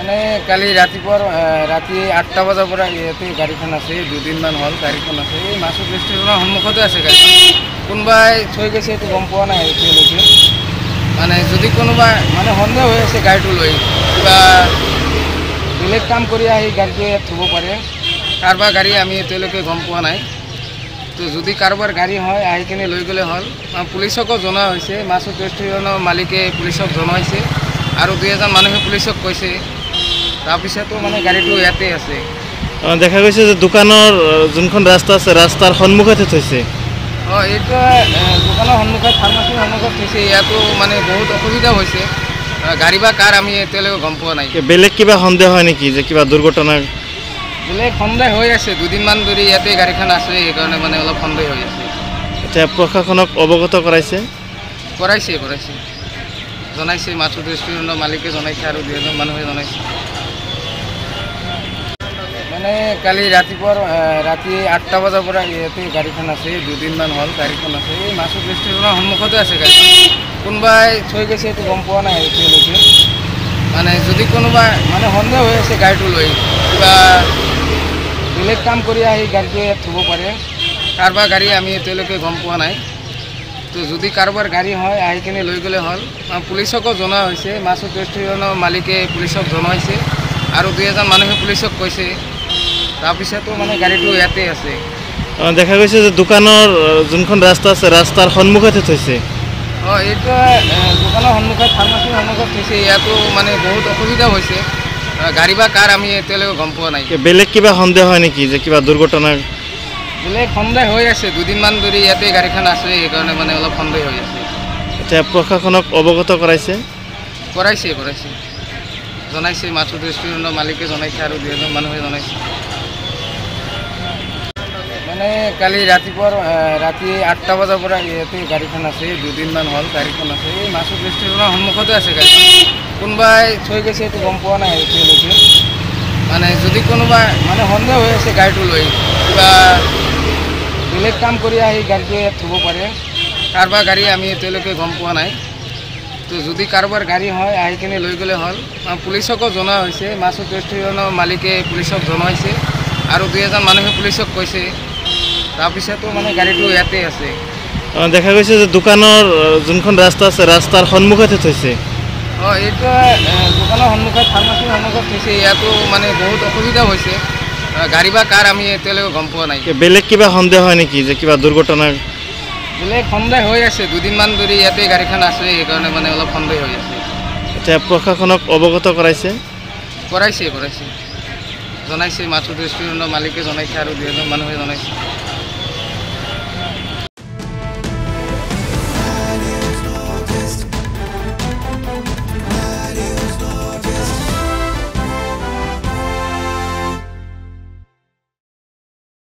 মানে কালি ৰাতি 8টা বজাৰ পৰা ইয়াতে গাড়ীখন আছে, 2 দিনমান হ'ল গাড়ীখন আছে। এই মাছুদ ৰেষ্টুৰেণ্টৰ সন্মুখতে আছে গাড়ীখন। কোনোবাই থৈ গৈছে এইটো গম পোৱা নাই এতিয়ালৈকে। মানে যদি কোনোবা মানে সন্দেহ হৈ আছে গাড়ীটো লৈ কিবা বেলেগ কাম কৰি আহি গাড়ীটো ইয়াত থ'ব পাৰে। কাৰোবাৰ গাড়ী আমি এতিয়ালৈকে গম পোৱা নাই। তো যদি কাৰোবাৰ গাড়ী হয় আহি কিনে লৈ গ'লে হ'ল। পুলিচকো জনোৱা হৈছে, মাছুদ ৰেষ্টুৰেণ্টৰ মালিকে পুলিচক জনাইছে আৰু 2-এজন মানুহে পুলিচক কৈছে। তাৰপিছতো মানে গাড়ীটো ইয়াতে আছে। দেখা গৈছে যে দোকানৰ যোনখন ৰাস্তা আছে ৰাস্তাৰ সন্মুখতে থৈছে। এইটো দোকানৰ সন্মুখত, ফাৰ্মাচীৰ সন্মুখত থৈছে। ইয়াতো মানে বহুত অসুবিধা হৈছে। গাড়ী বা কাৰ আমি এতিয়ালৈকে গম পোৱা নাই। বেলেগ কিবা সন্দেহ হয় নেকি যে কিবা দুৰ্ঘটনা? বেলেগ সন্দেহ হৈ আছে, 2 দিনমান ধৰি ইয়াতে গাড়ীখন আছে, সেইকাৰণে মানে অলপ সন্দেহ হৈ আছে। এতিয়া প্ৰশাসনক অৱগত কৰাইছে? কৰাইছে জনাইছে, মাছুদ ৰেষ্টুৰেণ্টৰ মালিকে জনাইছে আৰু 2-এজন মানুহে জনাইছে। মানে কালি ৰাতি 8টা বজাৰ পৰা ইয়াতে গাড়ীখন আছে, 2 দিনমান হ'ল গাড়ীখন আছে। এই মাছুদ ৰেষ্টুৰেণ্টৰ সন্মুখতে আছে গাড়ীখন। কোনোবাই থৈ গৈছে এইটো গম পোৱা নাই এতিয়ালৈকে। মানে যদি কোনোবা মানে সন্দেহ হৈ আছে গাড়ীটো লৈ কিবা বেলেগ কাম কৰি আহি গাড়ীটো ইয়াত থ'ব পাৰে। কাৰোবাৰ গাড়ী আমি এতিয়ালৈকে গম পোৱা নাই। তো যদি কাৰোবাৰ গাড়ী হয় আহি কিনে লৈ গ'লে হ'ল। পুলিচকো জনোৱা হৈছে, মাছুদ ৰেষ্টুৰেণ্টৰ মালিকে পুলিচক জনাইছে আৰু 2-এজন মানুহে পুলিচক কৈছে। তাৰপিছতো মানে গাড়ীটো ইয়াতে আছে। দেখা গৈছে যে দোকানৰ যোনখন ৰাস্তা আছে ৰাস্তাৰ সন্মুখতে থৈছে। এইটো দোকানৰ সন্মুখত, ফাৰ্মাচীৰ সন্মুখত থৈছে। ইয়াতো মানে বহুত অসুবিধা হৈছে। গাড়ী বা কাৰ আমি এতিয়ালৈকে গম পোৱা নাই। বেলেগ কিবা সন্দেহ হয় নেকি যে কিবা দুৰ্ঘটনা? বেলেগ সন্দেহ হৈ আছে, 2 দিনমান ধৰি ইয়াতে গাড়ীখন আছে, সেইকাৰণে মানে অলপ সন্দেহ হৈ আছে। এতিয়া প্ৰশাসনক অৱগত কৰাইছে? কৰাইছে জনাইছে, মাছুদ ৰেষ্টুৰেণ্টৰ মালিকে জনাইছে আৰু 2-এজন মানুহে জনাইছে। মানে কালি ৰাতি 8টা বজাৰ পৰা ইয়াতে গাড়ীখন আছে, 2 দিনমান হ'ল গাড়ীখন আছে। এই মাছুদ ৰেষ্টুৰেণ্টৰ সন্মুখতে আছে গাড়ীখন। কোনোবাই থৈ গৈছে এইটো গম পোৱা নাই এতিয়ালৈকে। মানে যদি কোনোবা মানে সন্দেহ হৈ আছে গাড়ীটো লৈ কিবা বেলেগ কাম কৰি আহি গাড়ীটো ইয়াত থ'ব পাৰে। কাৰোবাৰ গাড়ী আমি এতিয়ালৈকে গম পোৱা নাই। তো যদি কাৰোবাৰ গাড়ী হয় আহি কিনে লৈ গ'লে হ'ল। পুলিচকো জনোৱা হৈছে, মাছুদ ৰেষ্টুৰেণ্টৰ মালিকে পুলিচক জনাইছে আৰু 2-এজন মানুহে পুলিচক কৈছে। তাৰপিছতো মানে গাড়ীটো ইয়াতে আছে। দেখা গৈছে যে দোকানৰ যোনখন ৰাস্তা আছে ৰাস্তাৰ সন্মুখতে থৈছে। এইটো দোকানৰ সন্মুখত, ফাৰ্মাচীৰ সন্মুখত থৈছে। ইয়াতো মানে বহুত অসুবিধা হৈছে। গাড়ী বা কাৰ আমি এতিয়ালৈকে গম পোৱা নাই। বেলেগ কিবা সন্দেহ হয় নেকি যে কিবা দুৰ্ঘটনা? বেলেগ সন্দেহ হৈ আছে, 2 দিনমান ধৰি ইয়াতে গাড়ীখন আছে, সেইকাৰণে মানে অলপ সন্দেহ হৈ আছে। এতিয়া প্ৰশাসনক অৱগত কৰাইছে? কৰাইছে জনাইছে, মাছুদ ৰেষ্টুৰেণ্টৰ মালিকে জনাইছে আৰু 2-এজন মানুহে জনাইছে।